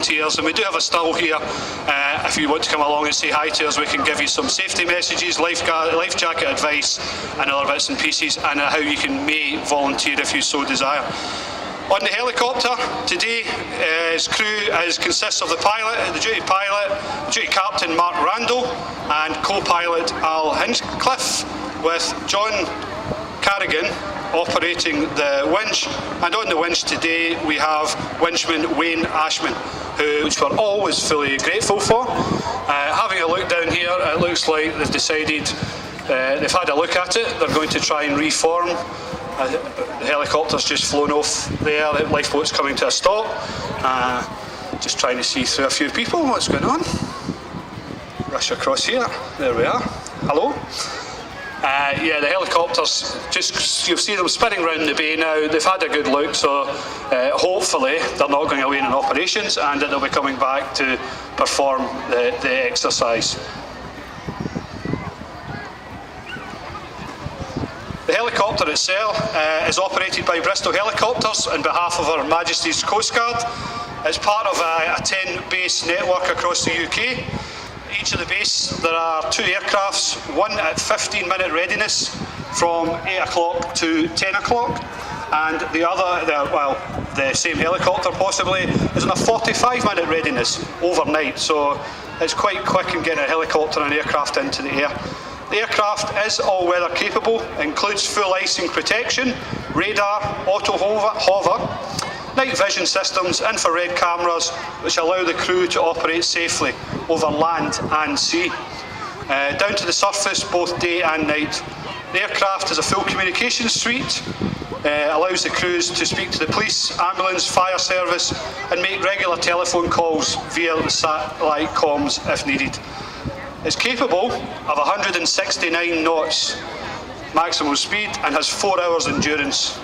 volunteers, and we do have a stall here. If you want to come along and say hi to us, we can give you some safety messages, life jacket advice, and other bits and pieces, and how you may volunteer if you so desire. On the helicopter today, his crew consists of the pilot, the duty captain Mark Randall, and co-pilot Al Hinchcliffe, with John Carrigan operating the winch. And on the winch today we have winchman Wayne Ashman, which we're always fully grateful for. Having a look down here, it looks like they've decided, they've had a look at it, they're going to try and reform. The helicopter's just flown off there, the lifeboat's coming to a stop. Just trying to see through a few people what's going on. Rush across here, there we are. Hello. Yeah, the helicopters, you'll see them spinning around the bay now. They've had a good look, so hopefully they're not going away in operations and that they'll be coming back to perform the exercise. The helicopter itself is operated by Bristol Helicopters on behalf of Her Majesty's Coastguard. It's part of a 10-base network across the UK. Each of the bases, there are 2 aircrafts, one at 15-minute readiness from 8 o'clock to 10 o'clock, and the other, the same helicopter possibly, is on a 45-minute readiness overnight, so it's quite quick in getting a helicopter and an aircraft into the air. The aircraft is all-weather capable, includes full icing protection, radar, auto-hover, night vision systems, infrared cameras, which allow the crew to operate safely over land and sea. Down to the surface, both day and night. The aircraft has a full communications suite, allows the crews to speak to the police, ambulance, fire service, and make regular telephone calls via the satellite comms if needed. It's capable of 169 knots maximum speed and has 4 hours endurance.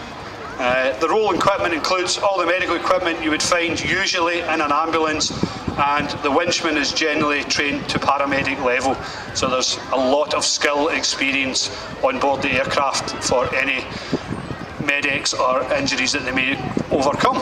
The rolling equipment includes all the medical equipment you would find usually in an ambulance, and the winchman is generally trained to paramedic level, so there's a lot of skill experience on board the aircraft for any medics or injuries that they may overcome.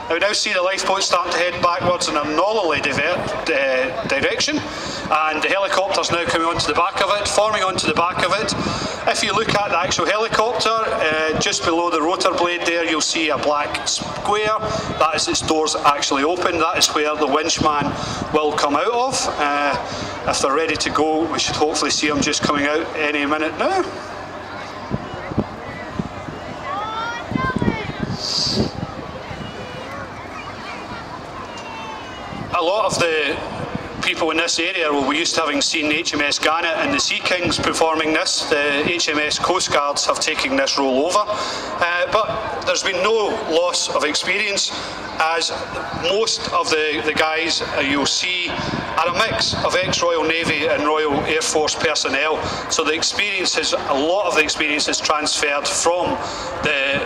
Now we now see the lifeboat starting to head backwards in a northerly direction, and the helicopter's now coming onto the back of it, forming onto the back of it. If you look at the actual helicopter, just below the rotor blade there, you'll see a black square. That is its doors actually open. That is where the winchman will come out of. If they're ready to go, we should hopefully see them just coming out any minute now. A lot of the people in this area will be used to having seen HMS Gannet and the Sea Kings performing this. The HMS Coastguards have taken this role over, but there's been no loss of experience, as most of the guys you'll see are a mix of ex-Royal Navy and Royal Air Force personnel, so the experience a lot of the experience is transferred from the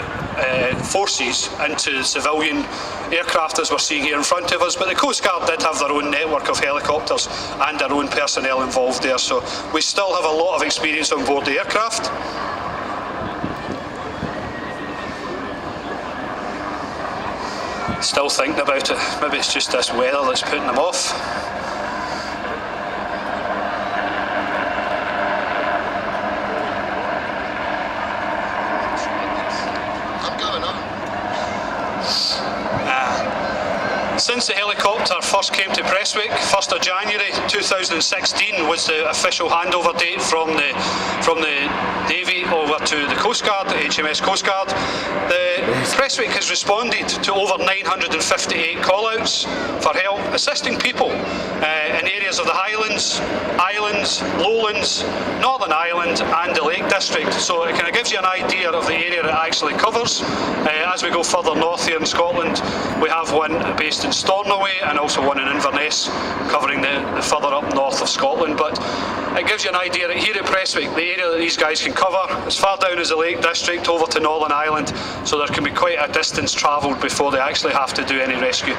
forces into civilian aircraft, as we're seeing here in front of us. But the Coast Guard did have their own network of helicopters and their own personnel involved there, so we still have a lot of experience on board the aircraft. Still thinking about it, maybe it's just this weather that's putting them off. Since the helicopter first came to Prestwick, 1st of January 2016 was the official handover date from the Navy over to the Coast Guard, the HMS Coast Guard. Prestwick has responded to over 958 call-outs for help assisting people in areas of the Highlands, Islands, Lowlands, Northern Ireland and the Lake District. So it kind of gives you an idea of the area it actually covers. As we go further north here in Scotland, we have one based in Stornoway and also one in Inverness, covering the further up north of Scotland. But it gives you an idea that here at Prestwick, the area that these guys can cover, as far down as the Lake District over to Northern Ireland, so there can be quite a distance travelled before they actually have to do any rescue.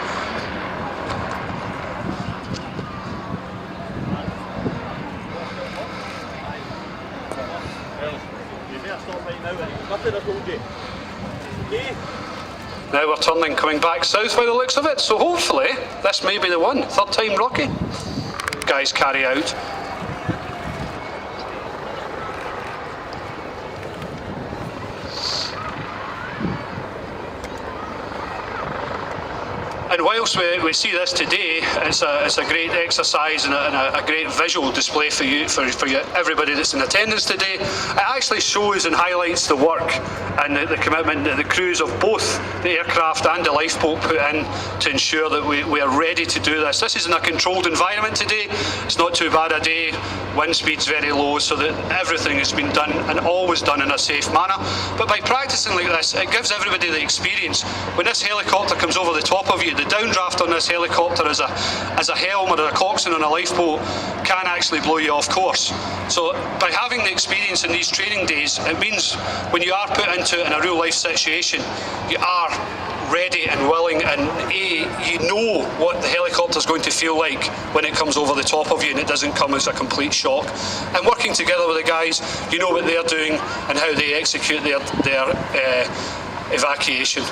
Now we're turning, coming back south by the looks of it, so hopefully this may be the one. Third time Rocky. Guys carry out. And whilst we see this today, it's a great exercise and a great visual display for you, everybody that's in attendance today. It actually shows and highlights the work and the commitment that the crews of both the aircraft and the lifeboat put in to ensure that we are ready to do this. This is in a controlled environment today. It's not too bad a day. Wind speed's very low, so that everything has been done and always done in a safe manner. But by practicing like this, it gives everybody the experience. When this helicopter comes over the top of you, the downdraft on this helicopter as a helm or a coxswain on a lifeboat can actually blow you off course. So by having the experience in these training days, it means when you are put into it in a real life situation, you are ready and willing, and you know what the helicopter is going to feel like when it comes over the top of you and it doesn't come as a complete shock. And working together with the guys, you know what they're doing and how they execute their evacuation.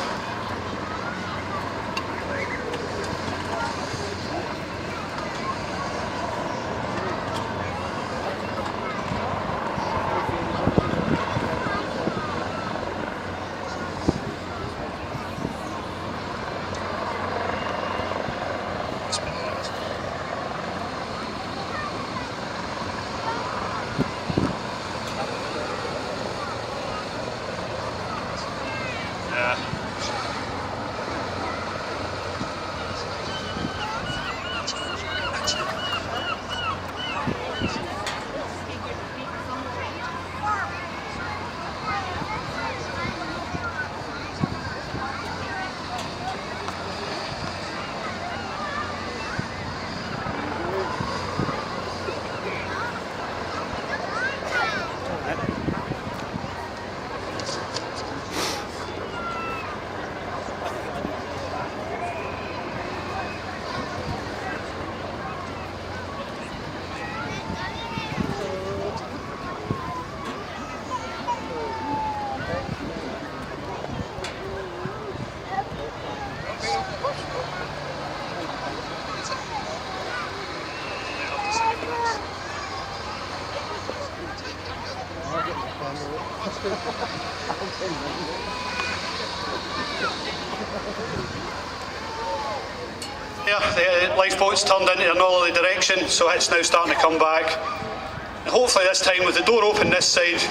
The lifeboat's turned into a northerly direction, so it's now starting to come back. And hopefully this time, with the door open this side,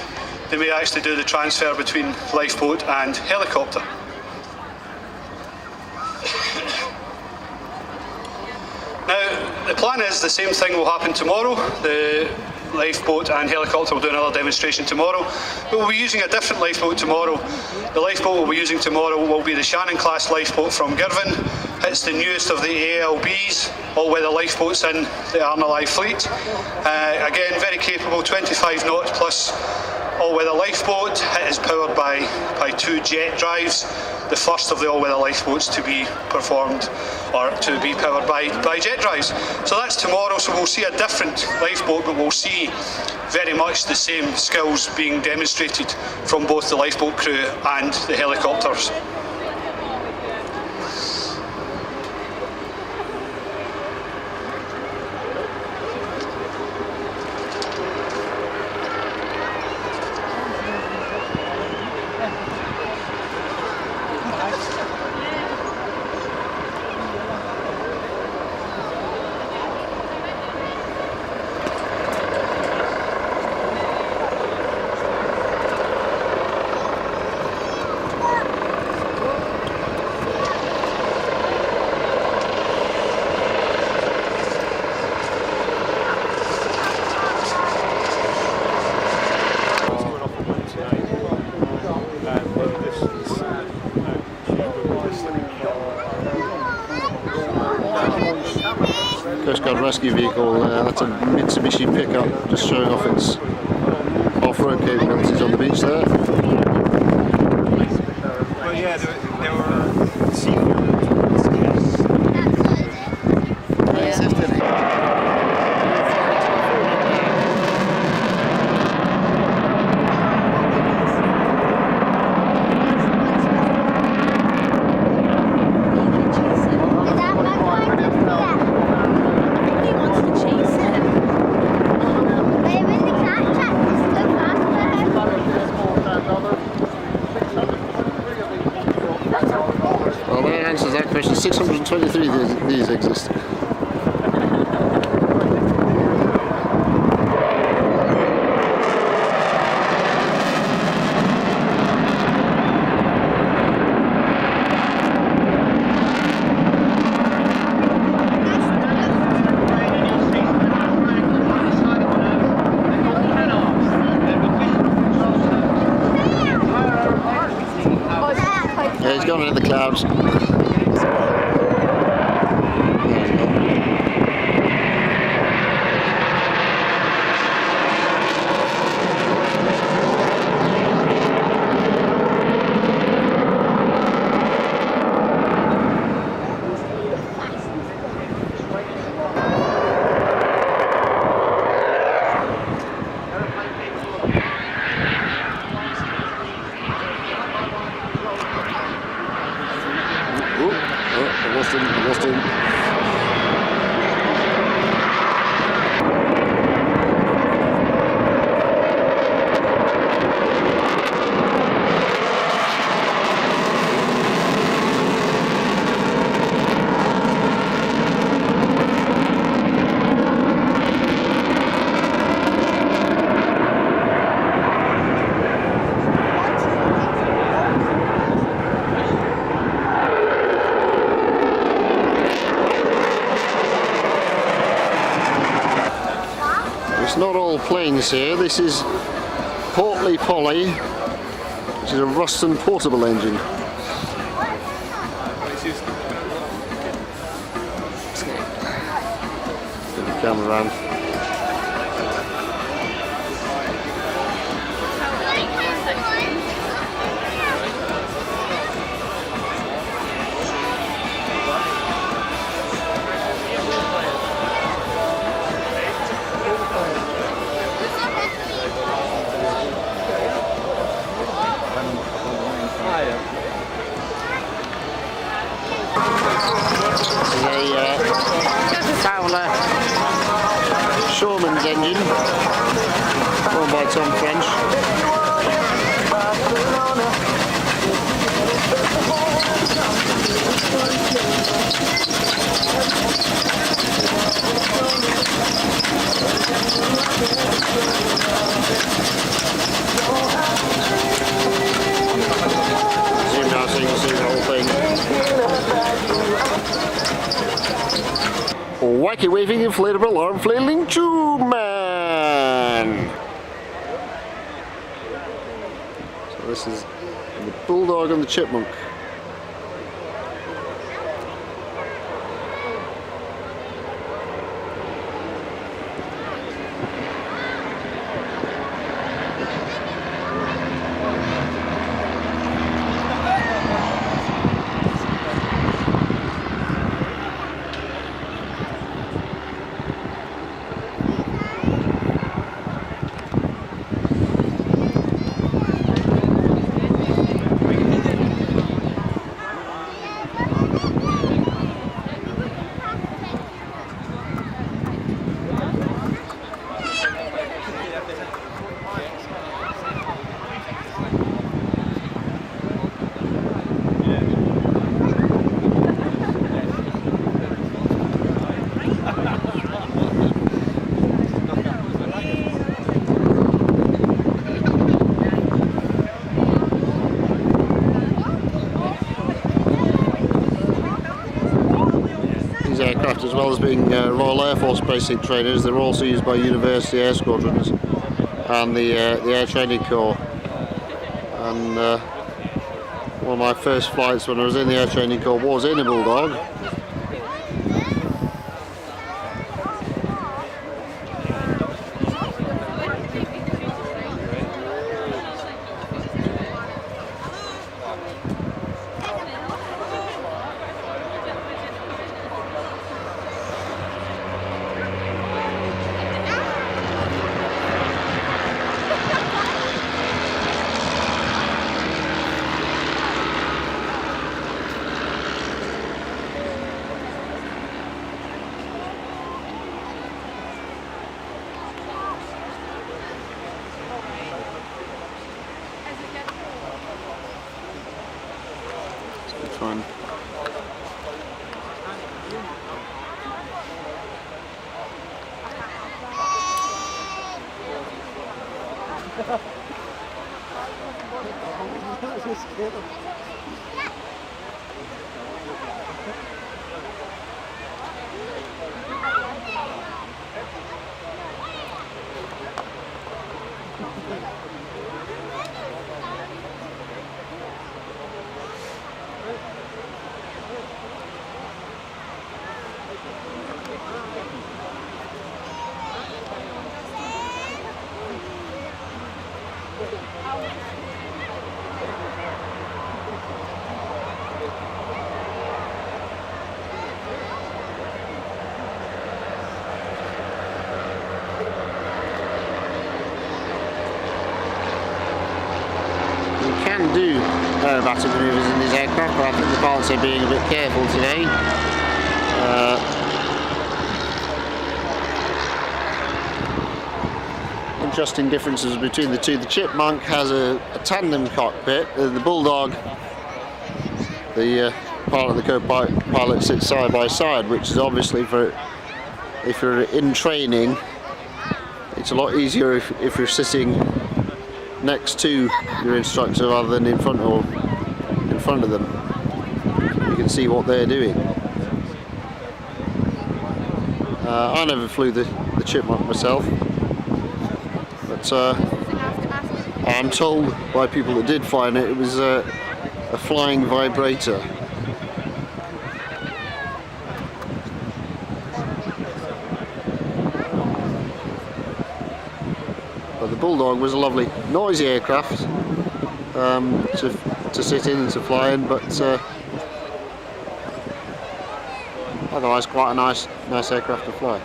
they may actually do the transfer between lifeboat and helicopter. Now, the plan is the same thing will happen tomorrow. The lifeboat and helicopter will do another demonstration tomorrow, but we'll be using a different lifeboat tomorrow. The lifeboat we'll be using tomorrow will be the Shannon class lifeboat from Girvan. It's the newest of the ALBs, all-weather lifeboats in the Arnalai fleet. Again, very capable, 25 knots plus all-weather lifeboat. It is powered by 2 jet drives, the first of the all-weather lifeboats to be performed or to be powered by jet drives. So that's tomorrow, so we'll see a different lifeboat, but we'll see very much the same skills being demonstrated from both the lifeboat crew and the helicopters. Coastguard rescue vehicle, that's a Mitsubishi pickup, just showing off its off-road capabilities on the beach there. Well, yeah, there were seafood. these exist. Yeah, he's gone into the clouds. I lost him. It's not all planes here. This is Portly Polly, which is a Ruston portable engine. Get the camera around. Shawman's engine, owned by Tom French. Zoom now so you can see the whole thing. Wacky waving inflatable arm flailing tube man. So this is the Bulldog and the Chipmunk. Aircraft, as well as being Royal Air Force basic trainers, they're also used by University Air Squadrons and the Air Training Corps. And one of my first flights when I was in the Air Training Corps was in a Bulldog. Can do aerobatic manoeuvres in these aircraft, but I think the pilots are being a bit careful today. Interesting differences between the two. The Chipmunk has a tandem cockpit. The Bulldog, the pilot and the co-pilot sit side by side, which is obviously for if you're in training, it's a lot easier if you're sitting next to your instructor rather than in front of them. You can see what they're doing. I never flew the Chipmunk myself, but I'm told by people that did fly in it, it was a flying vibrator. But the Bulldog was a lovely, noisy aircraft to sit in and to fly in, but otherwise quite a nice aircraft to fly.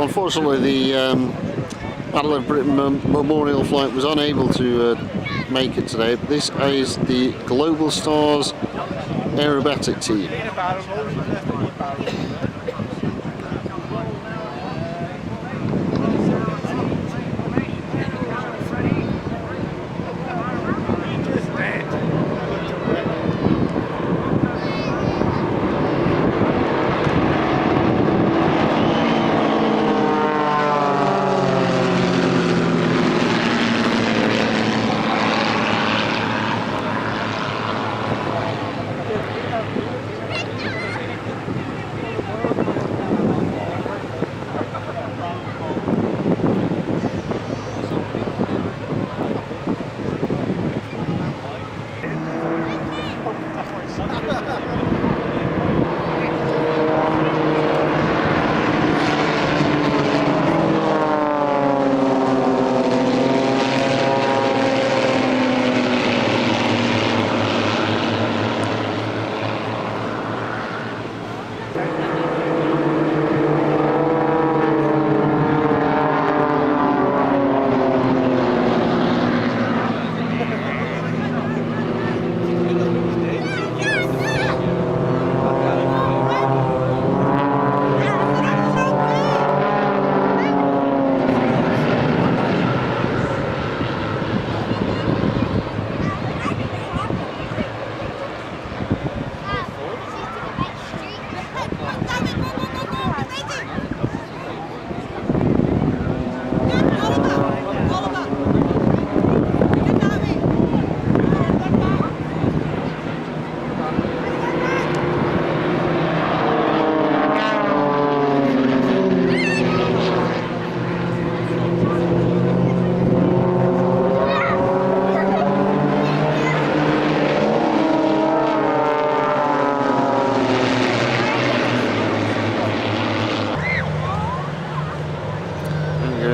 So unfortunately the Battle of Britain Memorial flight was unable to make it today. This is the Global Stars aerobatic team.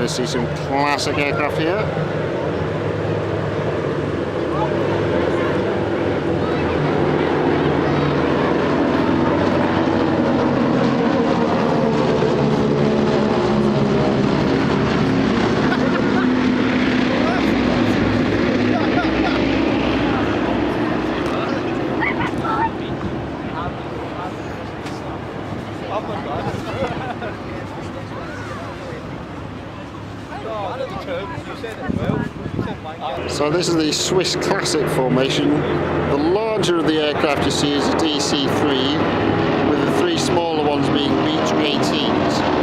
See some classic aircraft here. So this is the Swiss Classic formation. The larger of the aircraft you see is a DC-3, with the three smaller ones being Beech 18s.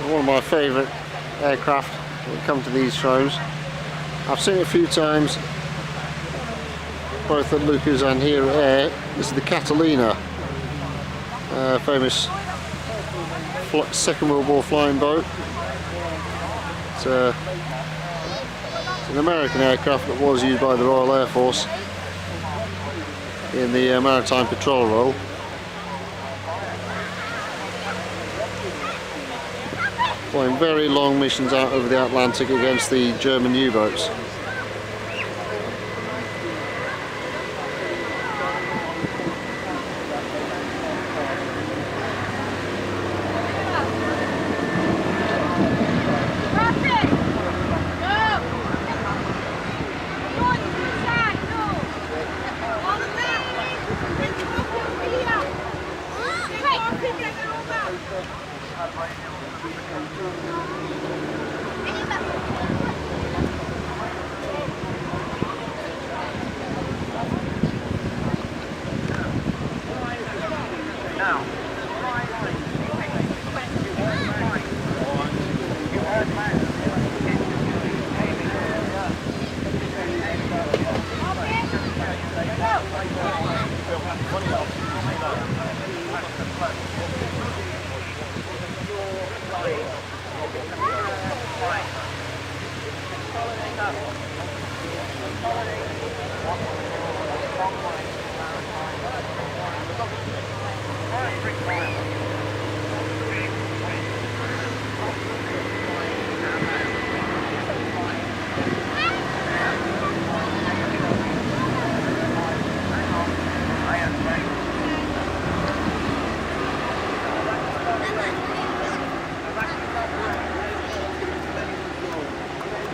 One of my favourite aircraft when it comes to these shows. I've seen it a few times, both at Lucas and here at Air. This is the Catalina, famous Second World War flying boat. It's an American aircraft that was used by the Royal Air Force in the maritime patrol role. Flying very long missions out over the Atlantic against the German U-boats.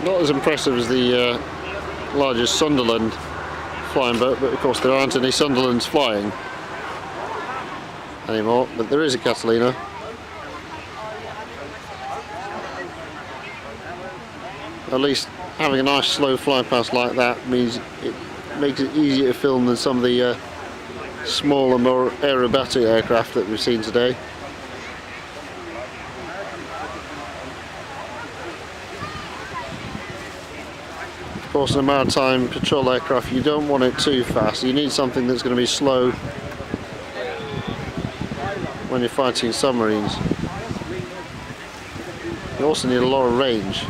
Not as impressive as the largest Sunderland flying boat, but of course there aren't any Sunderlands flying anymore, but there is a Catalina. At least having a nice slow fly past like that means it makes it easier to film than some of the smaller, more aerobatic aircraft that we've seen today. Of course, in a maritime patrol aircraft you don't want it too fast. You need something that's going to be slow when you're fighting submarines. You also need a lot of range.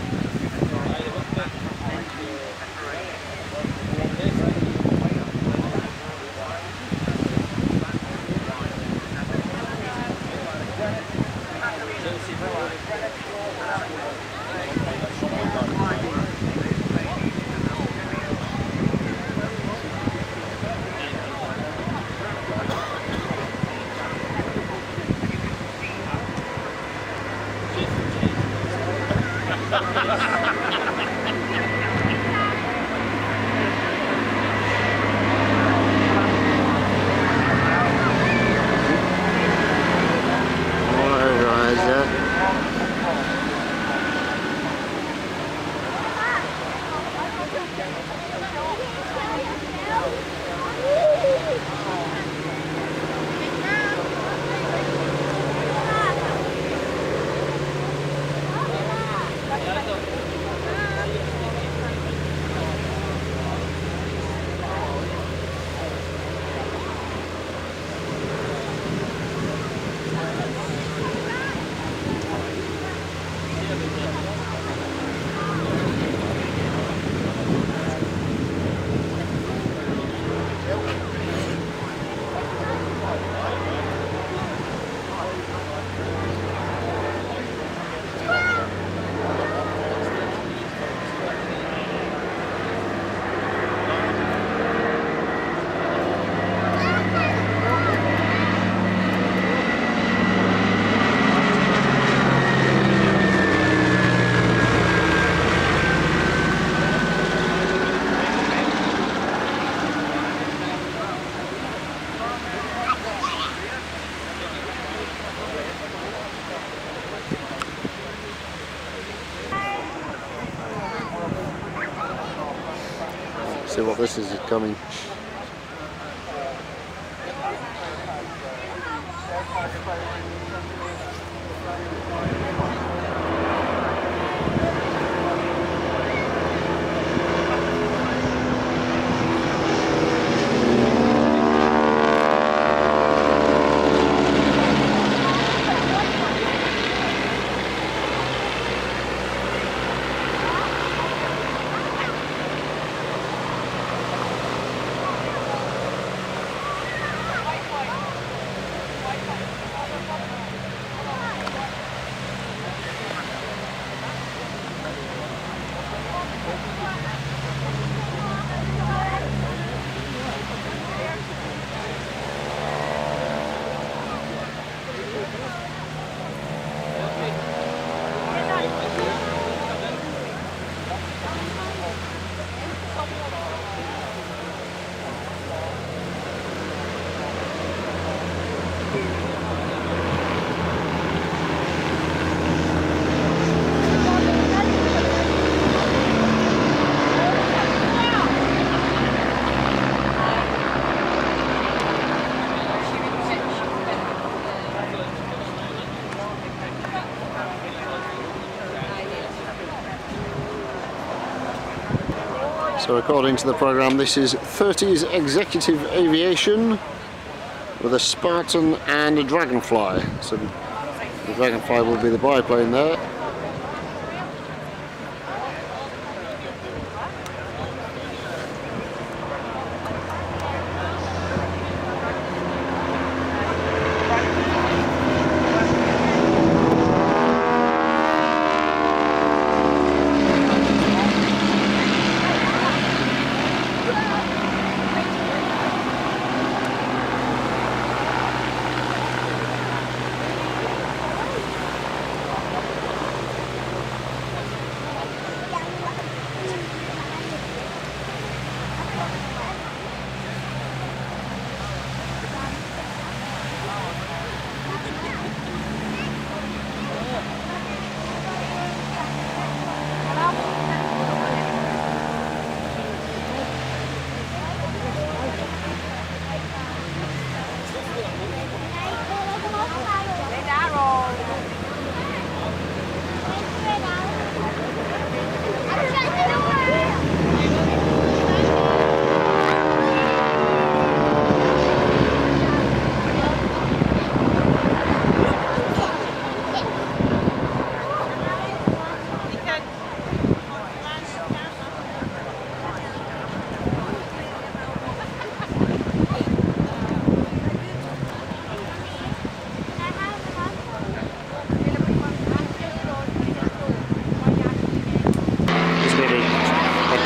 See what this is coming. So according to the programme, this is 30s Executive Aviation with a Spartan and a Dragonfly. So the Dragonfly will be the biplane there.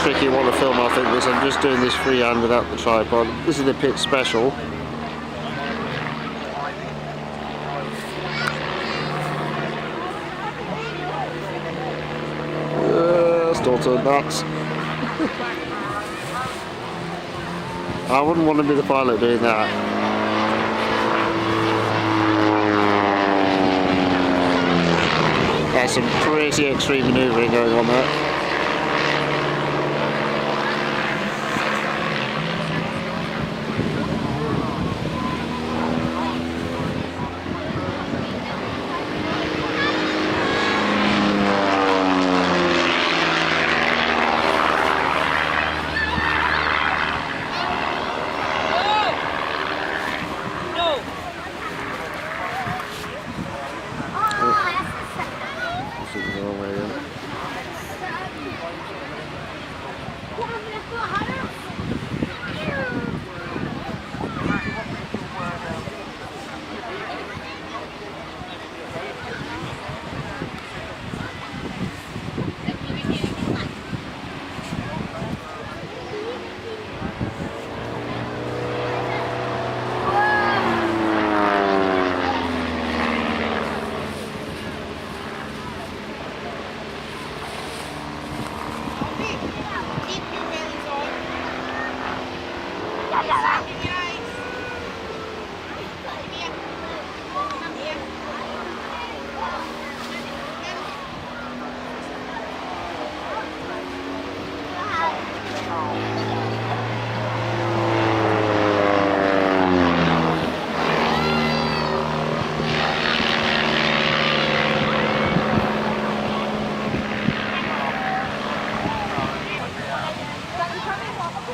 Tricky one to film, I think. I'm just doing this freehand without the tripod. This is the pit special. Still turned nuts. I wouldn't want to be the pilot doing that. There's some pretty extreme manoeuvring going on there.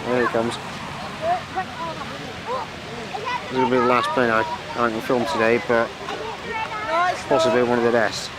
There he comes. This will be the last plane I can film today, but possibly one of the best.